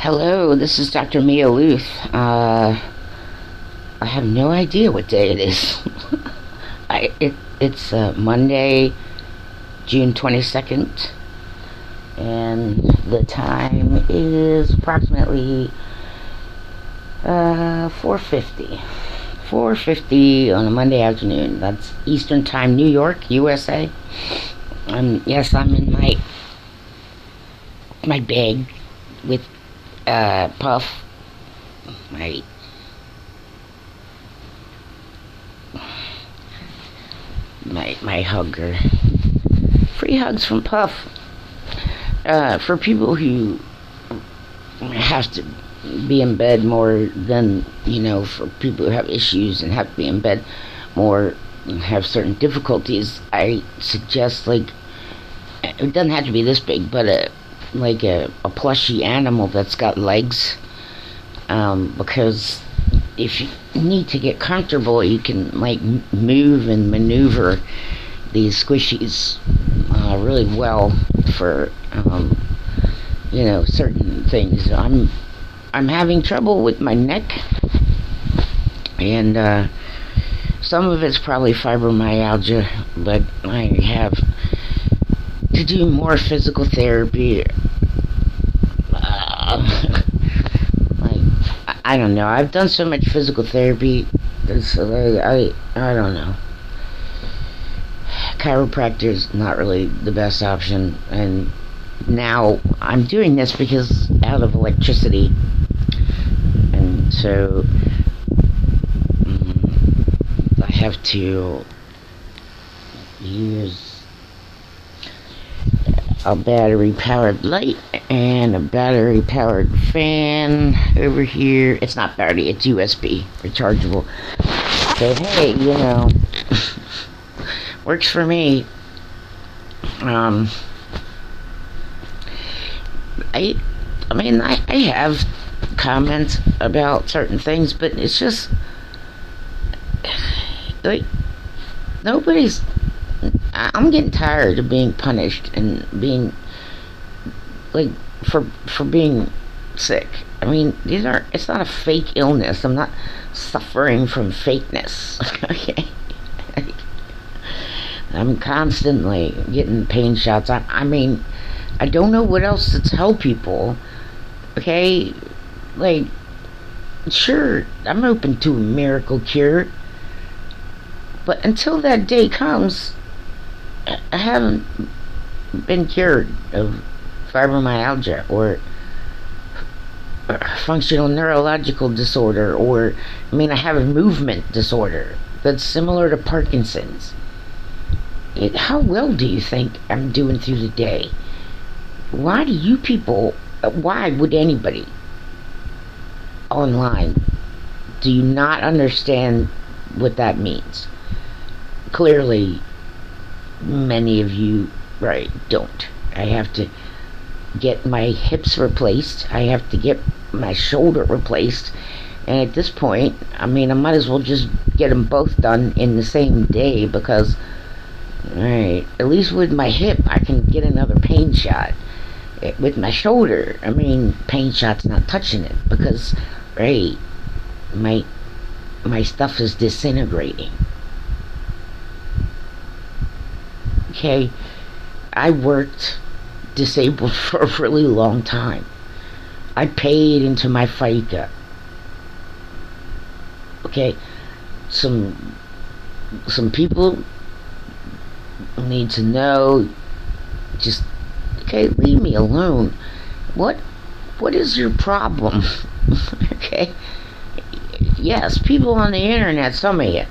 Hello, this is Dr. Mia Luth. I have no idea what day it is. It's Monday, June 22nd, and the time is approximately 4:50. 4:50 on a Monday afternoon. That's Eastern Time, New York, USA. Yes, I'm in my bag with Puff, my hugger. Free hugs from Puff. For people who have to be in bed more than, for people who have issues and have to be in bed more and have certain difficulties, I suggest, it doesn't have to be this big, but a plushy animal that's got legs, because if you need to get comfortable, you can move and maneuver these squishies really well for certain things. I'm having trouble with my neck, and some of it's probably fibromyalgia, but I have to do more physical therapy. I don't know. I've done so much physical therapy. I don't know. Chiropractor's not really the best option, and now I'm doing this because out of electricity, and so I have to use a battery-powered light and a battery-powered fan over here. It's not battery, it's USB, rechargeable. So hey, works for me. I have comments about certain things, but it's just nobody's. I'm getting tired of being punished and being for being sick. It's not a fake illness. I'm not suffering from fakeness. Okay. I'm constantly getting pain shots. I don't know what else to tell people. Okay, sure, I'm open to a miracle cure, but until that day comes, I haven't been cured of fibromyalgia or functional neurological disorder, or I have a movement disorder that's similar to Parkinson's. How well do you think I'm doing through the day? Why would anybody online do you not understand what that means? Clearly many of you don't. I have to get my hips replaced. I have to get my shoulder replaced, and at this point, I might as well just get them both done in the same day, because at least with my hip I can get another pain shot. With my shoulder, pain shot's not touching it, because my stuff is disintegrating. Okay, I worked disabled for a really long time. I paid into my FICA. Okay, some people need to know. Just leave me alone. What is your problem? Okay, yes, people on the internet, some of you,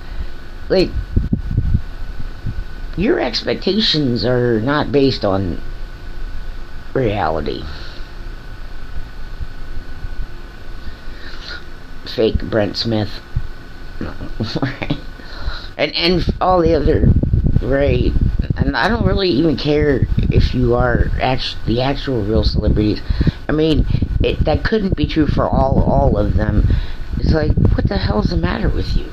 your expectations are not based on reality. Fake Brent Smith. and all the other, and I don't really even care if you are the actual real celebrities. That couldn't be true for all of them. It's what the hell's the matter with you?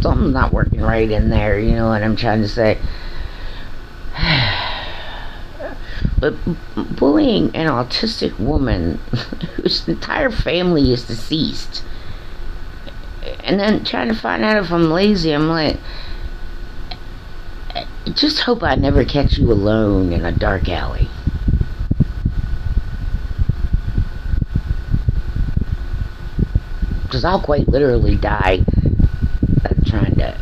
Something's not working right in there, you know what I'm trying to say. But bullying an autistic woman whose entire family is deceased, and then trying to find out if I'm lazy, I'm like, just hope I never catch you alone in a dark alley. Because I'll quite literally die trying to,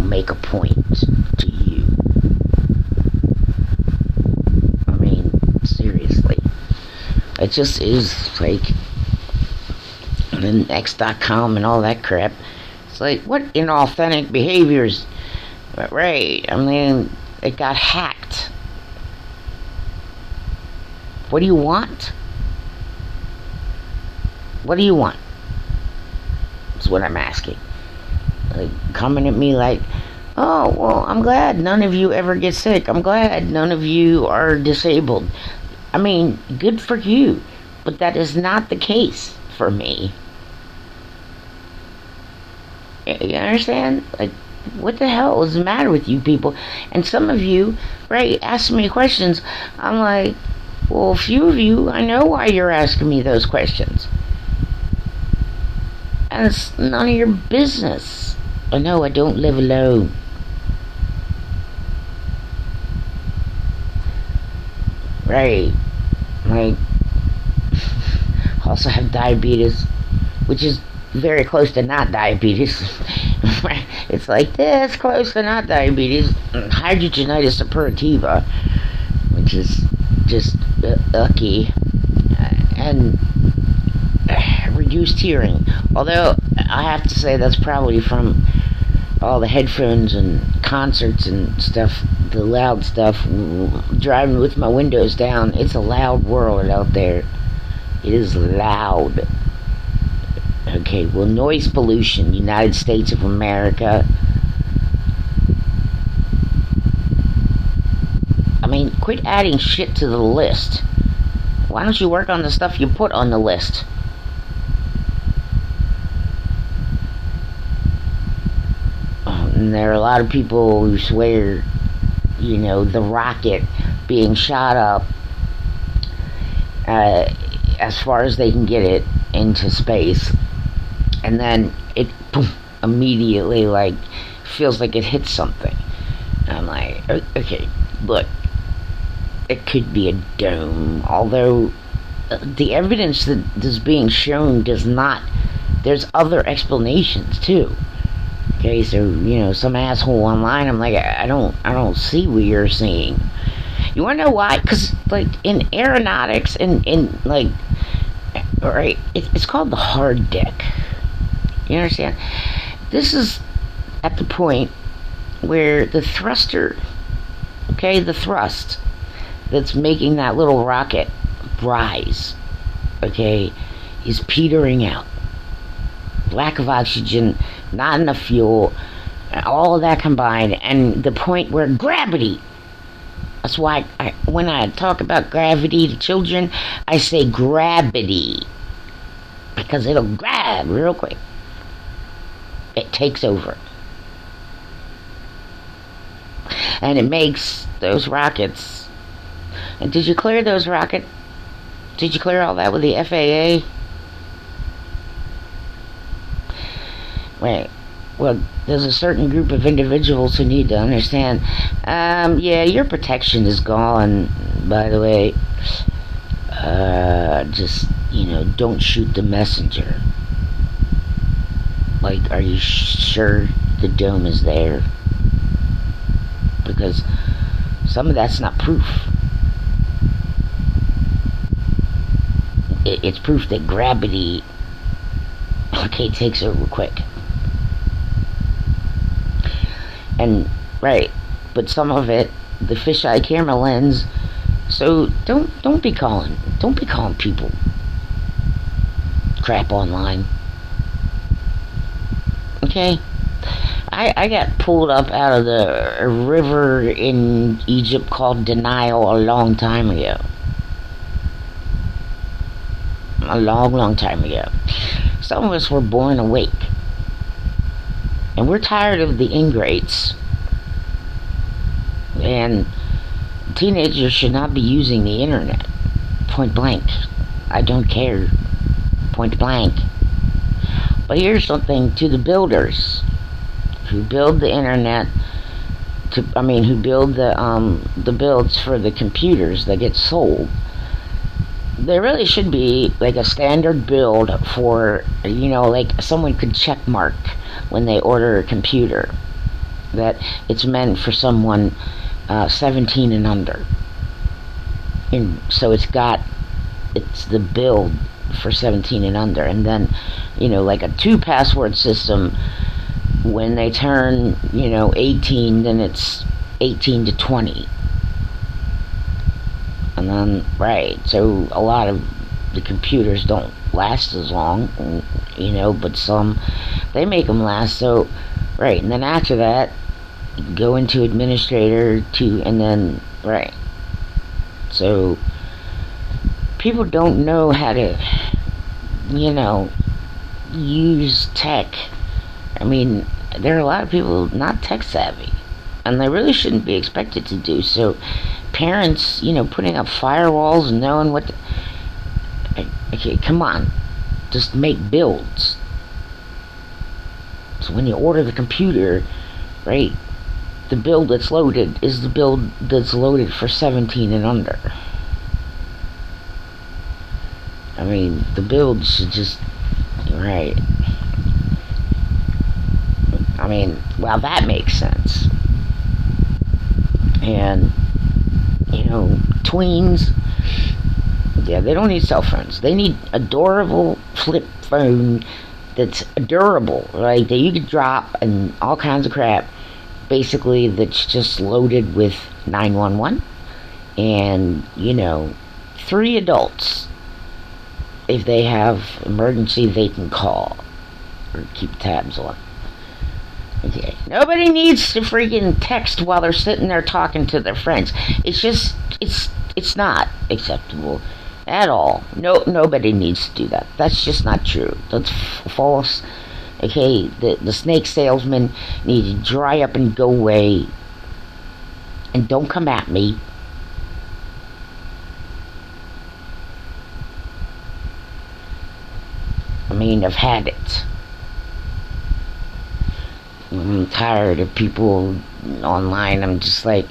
make a point to you. I mean, seriously. It just is like, and then X.com and all that crap. It's like, what inauthentic behaviors? Right, I mean, it got hacked. What do you want? What do you want? That's what I'm asking. Like, coming at me like, oh, well, I'm glad none of you ever get sick. I'm glad none of you are disabled. I mean, good for you. But that is not the case for me. You understand? Like, what the hell is the matter with you people? And some of you, right, ask me questions. I'm like, well, a few of you, I know why you're asking me those questions. And it's none of your business. I know I don't live alone. Right. Like, also have diabetes, which is very close to not diabetes. It's like this close to not diabetes. Hydrogenitis suppurativa, which is just icky, and reduced hearing. Although I have to say that's probably from all the headphones and concerts and stuff, the loud stuff, driving with my windows down. It's a loud world out there. It is loud. Okay, well, noise pollution, United States of America. I mean, quit adding shit to the list. Why don't you work on the stuff you put on the list? And there are a lot of people who swear, the rocket being shot up as far as they can get it into space, and then it boom, immediately feels like it hit something. I'm like, okay, look, it could be a dome, although the evidence that is being shown does not. There's other explanations too. Okay, so some asshole online, I'm like, I don't see what you're seeing. You wanna know why? Because in aeronautics and right, it's called the hard deck. You understand? This is at the point where the thruster, the thrust that's making that little rocket rise, is petering out. Lack of oxygen, not enough fuel, all of that combined, and the point where gravity. That's why when I talk about gravity to children, I say gravity, because it'll grab real quick. It takes over. And it makes those rockets. And did you clear those rockets? Did you clear all that with the FAA? Right. Well, there's a certain group of individuals who need to understand. Yeah, your protection is gone, by the way. Just, don't shoot the messenger. Are you sure the dome is there? Because some of that's not proof. It's proof that gravity, takes over quick. And, right, but some of it, the fisheye camera lens, so don't be calling people crap online. Okay? I got pulled up out of the river in Egypt called Denial a long time ago. A long, long time ago. Some of us were born awake. And we're tired of the ingrates and Teenagers should not be using the internet. Point blank. I don't care. Point blank. But here's something to the builders who build the internet. Who build the builds for the computers that get sold. There really should be like a standard build for, like someone could check mark when they order a computer that it's meant for someone 17 and under. And so it's the build for 17 and under. And then, like a 2-password system, when they turn, 18, then it's 18 to 20. And then, right, so a lot of the computers don't last as long, but some, they make them last. So, right, and then after that, go into administrator and then, right. So, people don't know how to, use tech. There are a lot of people not tech savvy, and they really shouldn't be expected to do so. Parents, putting up firewalls and knowing what okay, come on, just make builds. So when you order the computer, right, the build that's loaded is the build that's loaded for 17 and under. The build should just, right. Well, that makes sense. And, tweens, yeah, they don't need cell phones. They need a durable flip phone that's durable, right, that you could drop and all kinds of crap, basically, that's just loaded with 911 and, 3 adults. If they have emergency, they can call or keep tabs on. Okay. Nobody needs to freaking text while they're sitting there talking to their friends. It's not acceptable at all. Nobody needs to do that. That's just not true. That's false. Okay, the snake salesman need to dry up and go away. And don't come at me. I've had it. I'm tired of people online. I'm just like,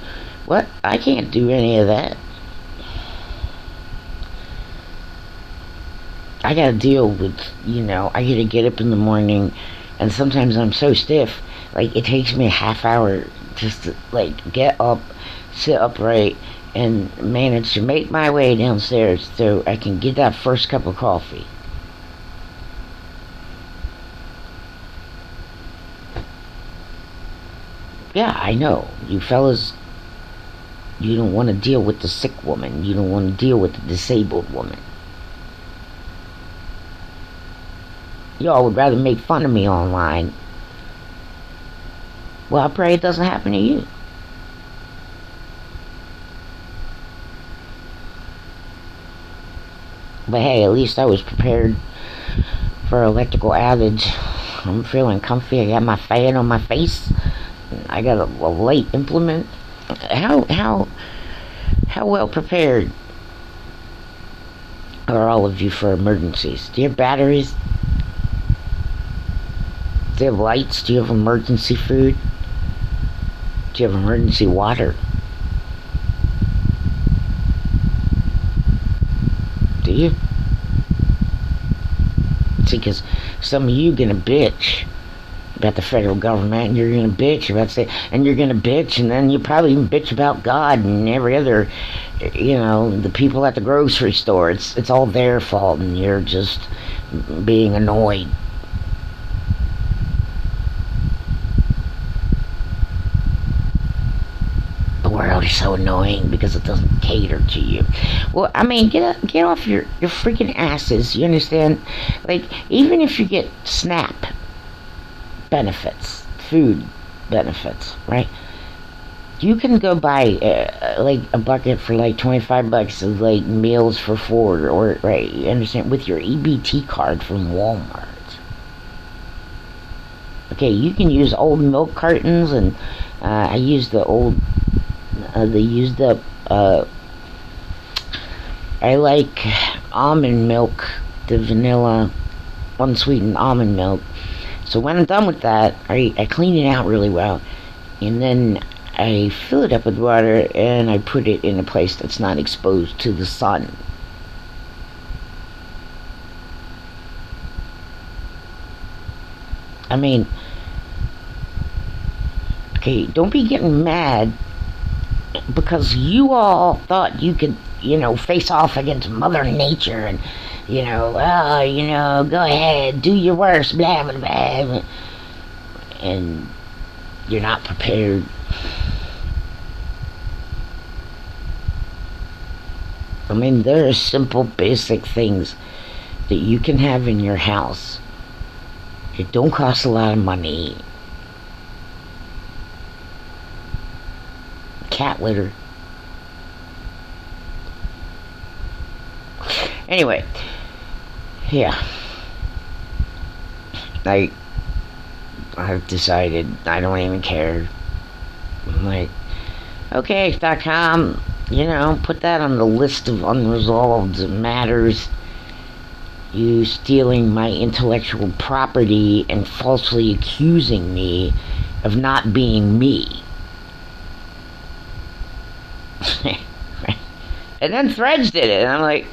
what? I can't do any of that. I gotta deal with, I gotta get up in the morning, and sometimes I'm so stiff, like, it takes me a half hour just to, like, get up, sit upright, and manage to make my way downstairs so I can get that first cup of coffee. Yeah, I know. You fellas, you don't want to deal with the sick woman. You don't want to deal with the disabled woman. Y'all would rather make fun of me online. Well, I pray it doesn't happen to you. But hey, at least I was prepared for electrical outage. I'm feeling comfy. I got my fan on my face. I got a light implement. How well prepared are all of you for emergencies? Do you have batteries? Do you have lights? Do you have emergency food? Do you have emergency water? Do you? See, because some of you gonna bitch about the federal government, and you're gonna bitch about and you're gonna bitch, and then you probably even bitch about God and every other, the people at the grocery store. It's all their fault, and you're just being annoyed. The world is so annoying because it doesn't cater to you. Well, get off your freaking asses. You understand? Like, even if you get SNAP benefits, food benefits, right? You can go buy like a bucket for like $25 of like meals for 4, or right? You understand, with your EBT card from Walmart. Okay, you can use old milk cartons, and I use the old. They used up Uh, I like almond milk, the vanilla, unsweetened almond milk. So when I'm done with that, I clean it out really well. And then I fill it up with water and I put it in a place that's not exposed to the sun. I mean, okay, don't be getting mad because you all thought you could, face off against Mother Nature and, go ahead, do your worst, blah, blah, blah. And you're not prepared. I mean, there are simple, basic things that you can have in your house. It don't cost a lot of money. Cat litter. Anyway, yeah. I've decided I don't even care. I'm like, okay.com, put that on the list of unresolved matters. You stealing my intellectual property and falsely accusing me of not being me. And then Threads did it, and I'm like,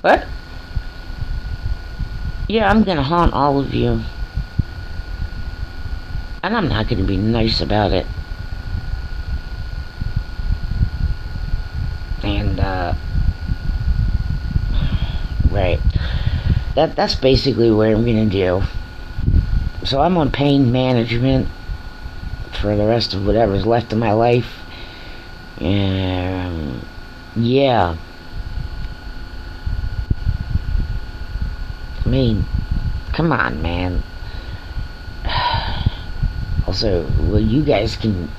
what? Yeah, I'm gonna haunt all of you. And I'm not gonna be nice about it. And, right. That's basically what I'm gonna do. So I'm on pain management for the rest of whatever's left of my life. And yeah. I mean, come on, man. Also, well, you guys can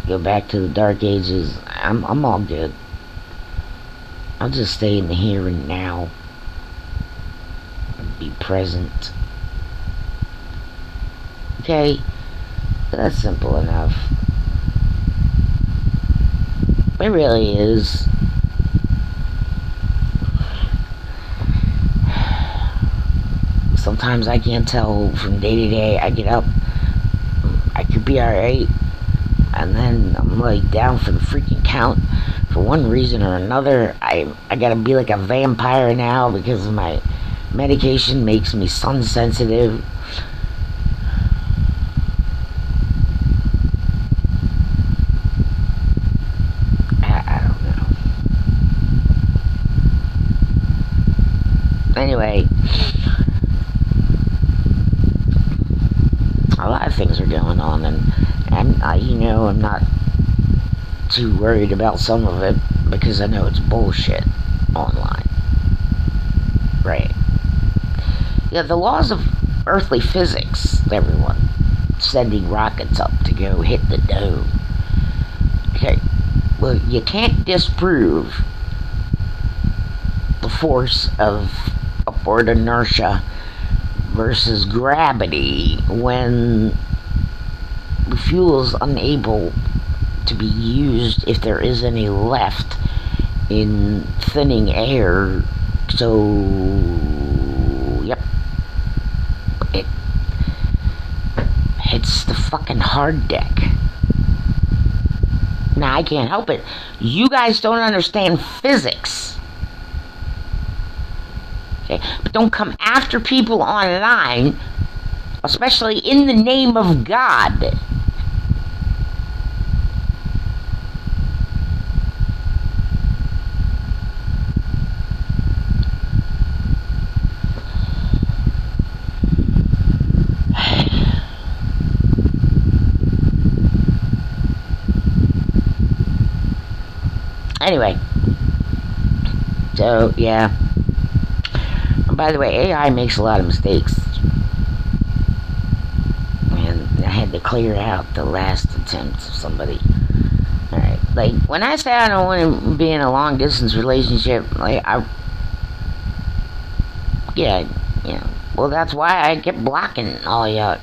go back to the dark ages. I'm all good. I'll just stay in the here and now. Be present. Okay? That's simple enough. It really is. Sometimes I can't tell from day to day. I get up, I could be alright, and then I'm like down for the freaking count for one reason or another. I gotta be like a vampire now because my medication makes me sun sensitive. I don't know. Anyway, a lot of things are going on, and I'm not too worried about some of it because I know it's bullshit online. Right. Yeah, the laws of earthly physics, everyone. Sending rockets up to go hit the dome. Okay, well, you can't disprove the force of upward inertia versus gravity when the fuel is unable to be used if there is any left in thinning air. So, yep, it hits the fucking hard deck. Now, I can't help it. You guys don't understand physics. Okay? But don't come after people online, especially in the name of God. Anyway, so yeah. By the way, AI makes a lot of mistakes, and I had to clear out the last attempt of somebody. Alright, like, when I say I don't want to be in a long distance relationship, like, well, that's why I kept blocking all y'all.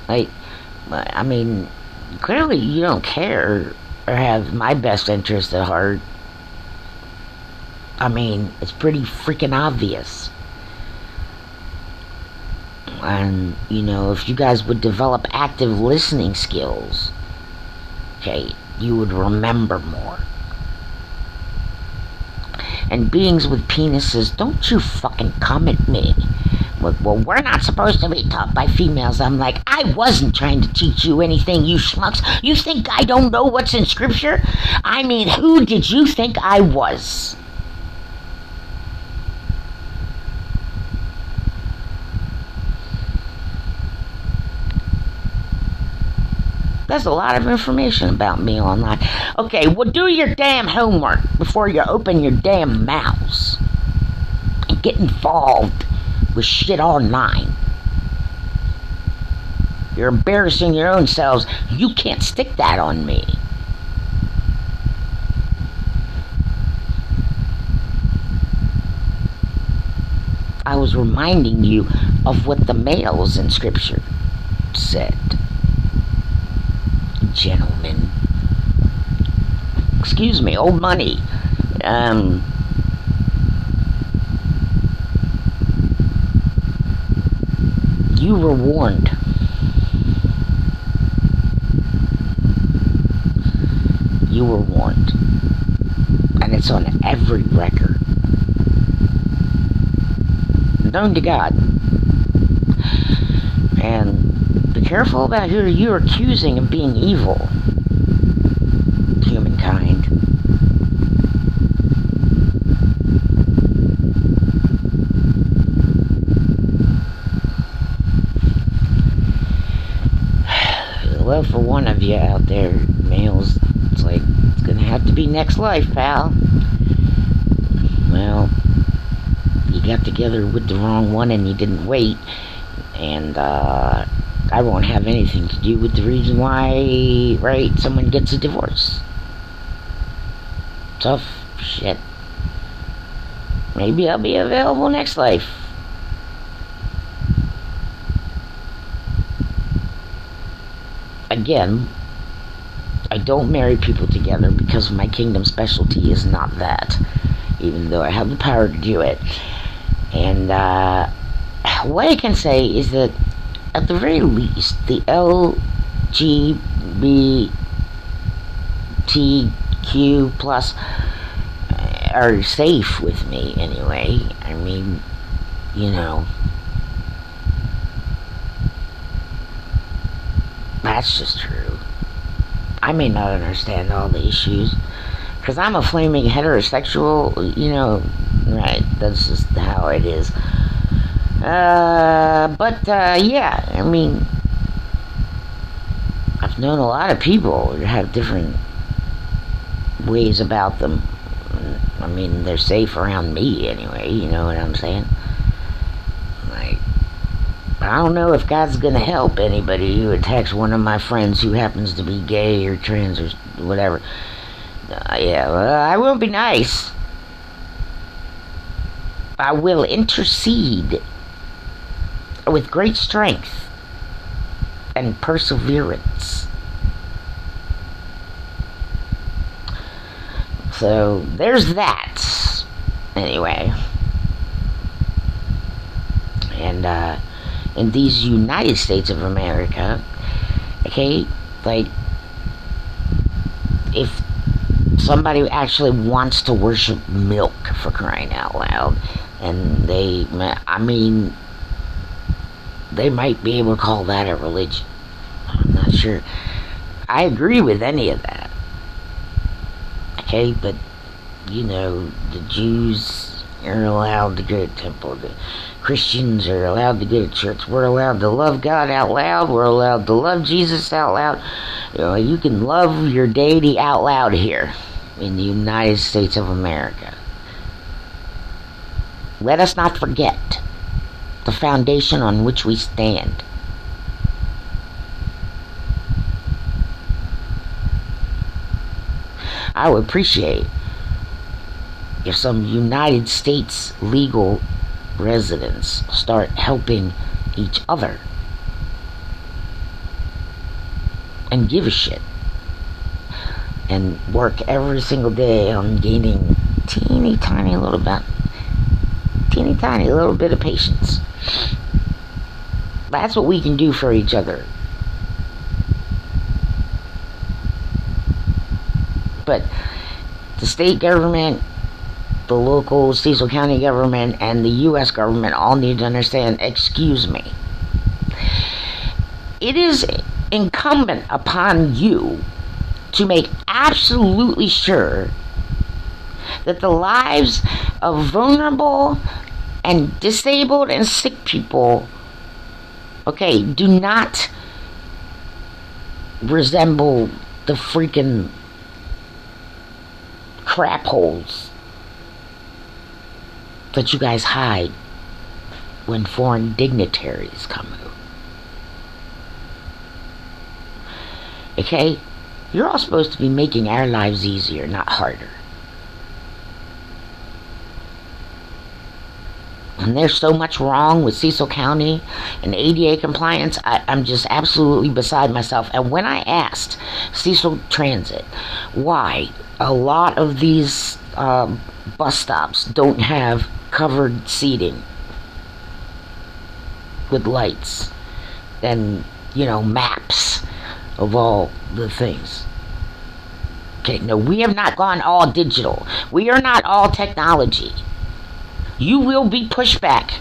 Like, I mean, clearly you don't care or have my best interest at heart. I mean, it's pretty freaking obvious. And, if you guys would develop active listening skills, okay, you would remember more. And beings with penises, don't you fucking come at me. Well, we're not supposed to be taught by females. I'm like, I wasn't trying to teach you anything, you schmucks. You think I don't know what's in scripture? I mean, who did you think I was? There's a lot of information about me online. Okay, well, do your damn homework before you open your damn mouths and get involved with shit online. You're embarrassing your own selves. You can't stick that on me. I was reminding you of what the males in scripture said. Gentlemen, excuse me, old money. You were warned. You were warned. And it's on every record. Known to God. And be careful about who you're accusing of being evil. Humankind. Well, for one of you out there, males, it's like, it's gonna have to be next life, pal. Well, you got together with the wrong one and you didn't wait. And, I won't have anything to do with the reason why, right, someone gets a divorce. Tough shit. Maybe I'll be available next life. Again, I don't marry people together because my kingdom specialty is not that, even though I have the power to do it. And what I can say is that at the very least, the LGBTQ plus are safe with me anyway. I mean, that's just true. I may not understand all the issues, because I'm a flaming heterosexual, right, that's just how it is. Yeah, I mean, I've known a lot of people who have different ways about them. I mean, they're safe around me anyway, you know what I'm saying? Like, I don't know if God's gonna help anybody who attacks one of my friends who happens to be gay or trans or whatever. Yeah, well, I will be nice. I will intercede with great strength and perseverance. So there's that. Anyway, and in these United States of America, okay, like, if somebody actually wants to worship milk, for crying out loud, and they might be able to call that a religion. I'm not sure I agree with any of that. Okay, but the Jews are allowed to go to temple. The Christians are allowed to go to church. We're allowed to love God out loud. We're allowed to love Jesus out loud. You can love your deity out loud here in the United States of America. Let us not forget the foundation on which we stand. I would appreciate if some United States legal residents start helping each other and give a shit and work every single day on gaining teeny tiny little bit of patience. That's what we can do for each other. But the state government, the local Cecil County government, and the U.S. government all need to understand, excuse me, it is incumbent upon you to make absolutely sure that the lives of vulnerable and disabled and sick people, okay, do not resemble the freaking crap holes that you guys hide when foreign dignitaries come over. Okay? You're all supposed to be making our lives easier, not harder. And there's so much wrong with Cecil County and ADA compliance, I'm just absolutely beside myself. And when I asked Cecil Transit why a lot of these bus stops don't have covered seating with lights and, maps of all the things. Okay, no, we have not gone all digital. We are not all technology. You will be pushed back.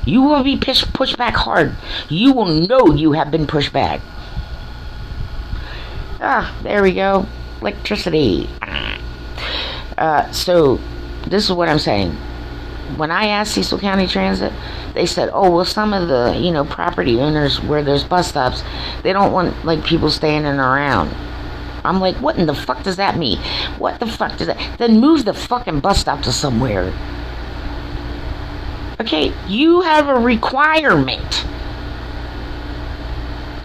You will be pushed back hard. You will know you have been pushed back. There we go. Electricity. So, this is what I'm saying. When I asked Cecil County Transit, they said, some of the, property owners where there's bus stops, they don't want, people standing around. I'm like, what in the fuck does that mean? What the fuck does that... Then move the fucking bus stop to somewhere. Okay, you have a requirement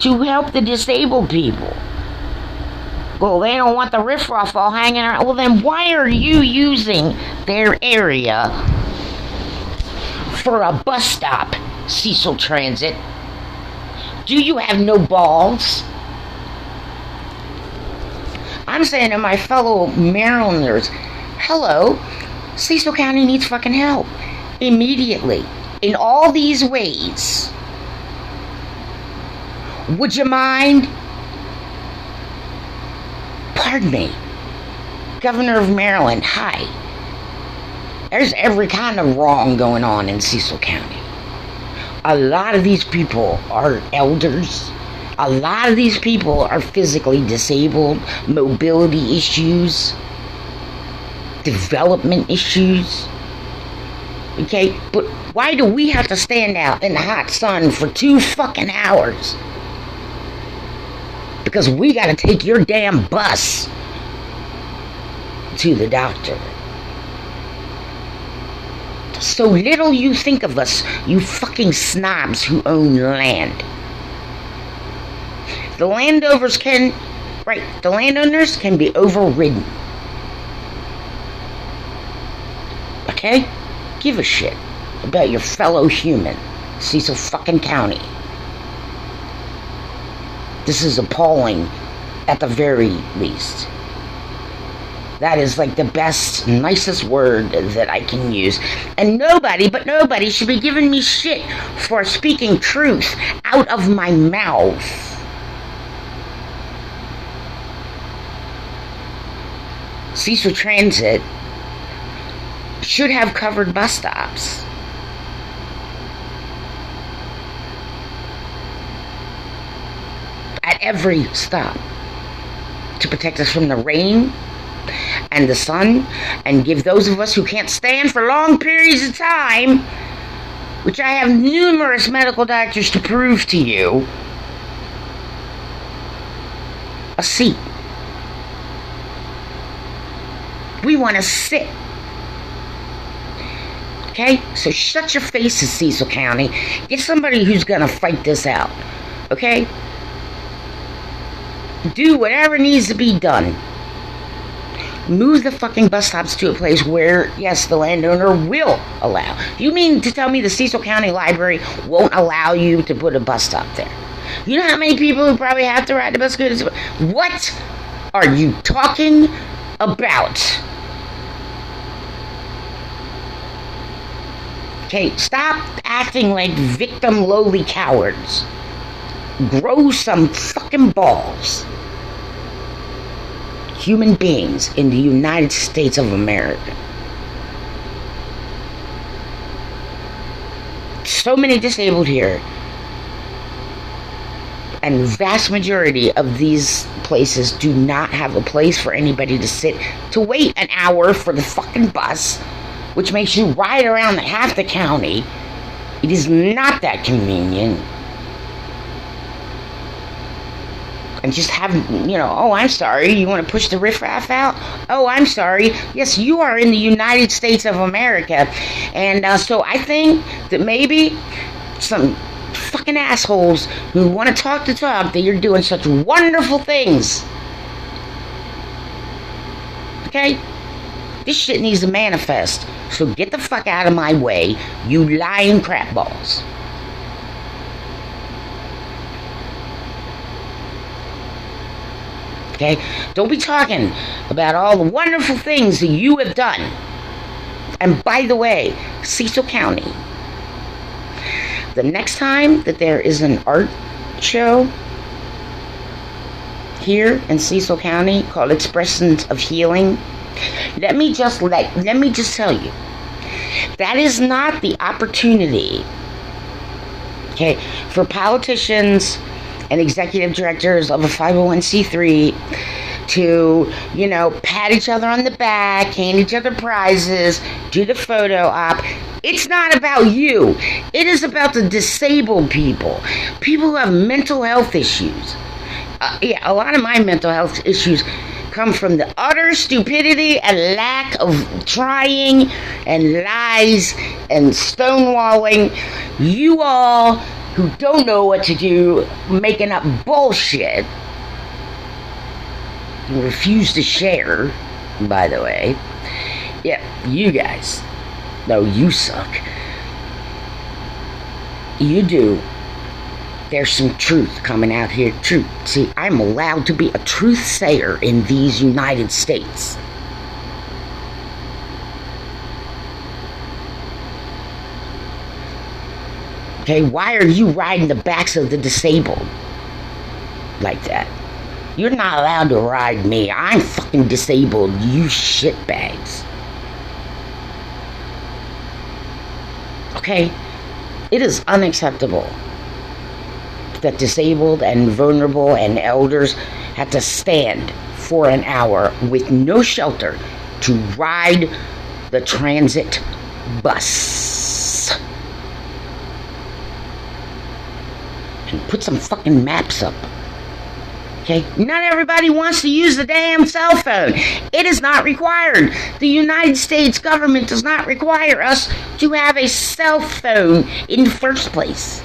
to help the disabled people. Well, they don't want the riffraff all hanging around. Well, then why are you using their area for a bus stop, Cecil Transit? Do you have no balls? I'm saying to my fellow Marylanders, hello, Cecil County needs fucking help. Immediately. In all these ways. Would you mind? Pardon me. Governor of Maryland, hi. There's every kind of wrong going on in Cecil County. A lot of these people are elders. A lot of these people are physically disabled, mobility issues, development issues. Okay, but why do we have to stand out in the hot sun for 2 fucking hours? Because we gotta take your damn bus to the doctor. So little you think of us, you fucking snobs who own land. The landowners can be overridden. Okay? Give a shit about your fellow human, Cecil fucking County. This is appalling at the very least. That is like the best, nicest word that I can use. And nobody should be giving me shit for speaking truth out of my mouth. Cecil Transit should have covered bus stops. At every stop. To protect us from the rain and the sun, and give those of us who can't stand for long periods of time, which I have numerous medical doctors to prove to you, a seat. We want to sit. Okay? So shut your faces, Cecil County. Get somebody who's going to fight this out. Okay? Do whatever needs to be done. Move the fucking bus stops to a place where, yes, the landowner will allow. You mean to tell me the Cecil County Library won't allow you to put a bus stop there? You know how many people who probably have to ride the bus go to... What are you talking about? Okay, stop acting like victim lowly cowards. Grow some fucking balls. Human beings in the United States of America. So many disabled here. And vast majority of these places do not have a place for anybody to sit to wait an hour for the fucking bus, which makes you ride around half the county. It is not that convenient. And just have, oh, I'm sorry, you want to push the riffraff out? Oh, I'm sorry. Yes, you are in the United States of America. And so I think that maybe some fucking assholes who want to talk the talk that you're doing such wonderful things. Okay? This shit needs to manifest. So get the fuck out of my way, you lying crap balls. Okay? Don't be talking about all the wonderful things that you have done. And by the way, Cecil County, the next time that there is an art show here in Cecil County called Expressions of Healing, let me just tell you, that is not the opportunity, okay, for politicians and executive directors of a 501c3 to, pat each other on the back, hand each other prizes, do the photo op. It's not about you. It is about the disabled people. People who have mental health issues. A lot of my mental health issues come from the utter stupidity and lack of trying and lies and stonewalling. You all who don't know what to do, making up bullshit, and refuse to share, by the way. Yeah, you guys. No, you suck. You do. There's some truth coming out here. Truth. See, I'm allowed to be a truth sayer in these United States. Okay, why are you riding the backs of the disabled like that? You're not allowed to ride me. I'm fucking disabled, you shitbags. Okay? It is unacceptable that disabled and vulnerable and elders have to stand for an hour with no shelter to ride the transit bus. And put some fucking maps up. Okay? Not everybody wants to use the damn cell phone. It is not required. The United States government does not require us to have a cell phone in the first place.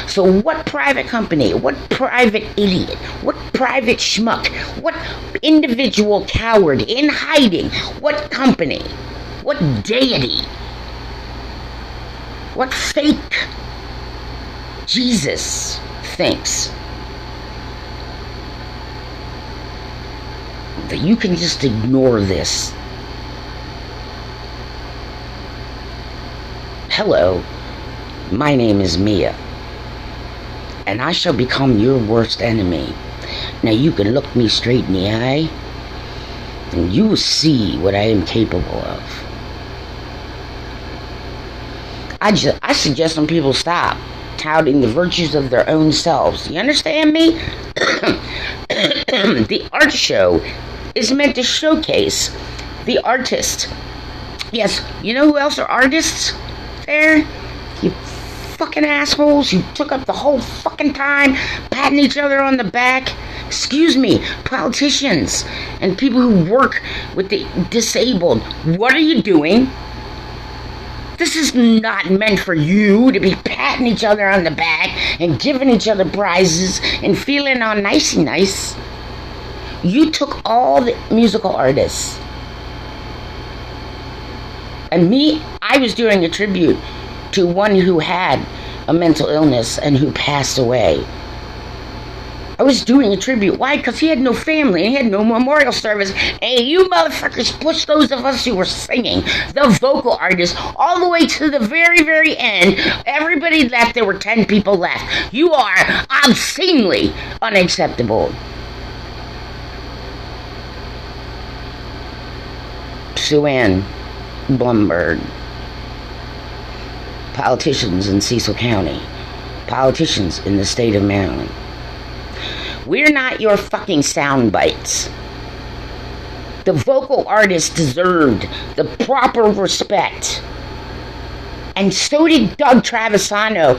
So what private company, what private idiot, what private schmuck, what individual coward in hiding, what company, what deity, what fake Jesus thinks that you can just ignore this? Hello, my name is Mia, and I shall become your worst enemy. Now you can look me straight in the eye, and you will see what I am capable of. I suggest some people stop touting the virtues of their own selves. You understand me? The art show is meant to showcase the artist. Yes, you know who else are artists there? You fucking assholes. You took up the whole fucking time patting each other on the back. Excuse me, politicians and people who work with the disabled. What are you doing? This is not meant for you to be patting each other on the back and giving each other prizes and feeling all nicey nice. You took all the musical artists. And me, I was doing a tribute to one who had a mental illness and who passed away. I was doing a tribute. Why? Because he had no family and he had no memorial service. And you motherfuckers pushed those of us who were singing, the vocal artists, all the way to the very, very end. Everybody left. There were 10 people left. You are obscenely unacceptable. Sue Ann Blumberg. Politicians in Cecil County. Politicians in the state of Maryland. We're not your fucking sound bites. The vocal artists deserved the proper respect. And so did Doug Travisano,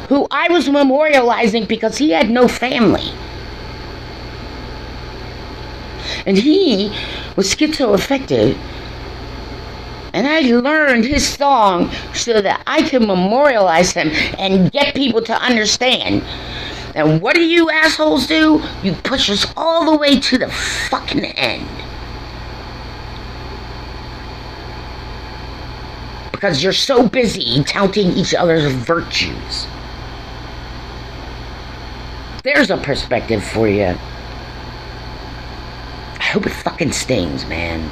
who I was memorializing because he had no family. And he was schizoaffective. And I learned his song so that I could memorialize him and get people to understand. And what do you assholes do? You push us all the way to the fucking end. Because you're so busy touting each other's virtues. There's a perspective for you. I hope it fucking stings, man.